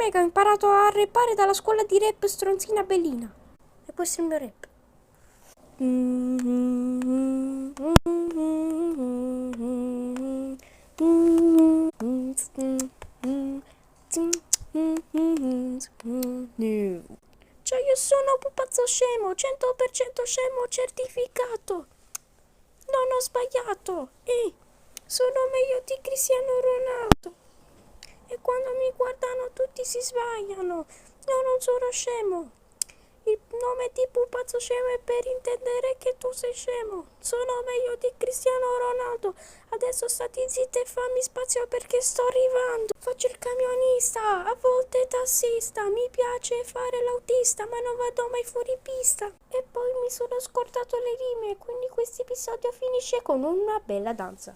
me che ho imparato a rappare dalla scuola di rap Stronzina Bellina. E questo è il mio rap. Cioè io sono un pupazzo scemo, 100% scemo certificato. Non ho sbagliato. Sono meglio di Cristiano Ronaldo. E quando mi guardano tutti si sbagliano. Io non sono scemo. Il nome di pupazzo scemo è per intendere che tu sei scemo. Sono meglio di Cristiano Ronaldo. Adesso stati zitti e fammi spazio perché sto arrivando. Faccio il camionista, a volte tassista. Mi piace fare l'autista, ma non vado mai fuori pista. E poi mi sono scordato le rime, quindi questo episodio finisce con una bella danza.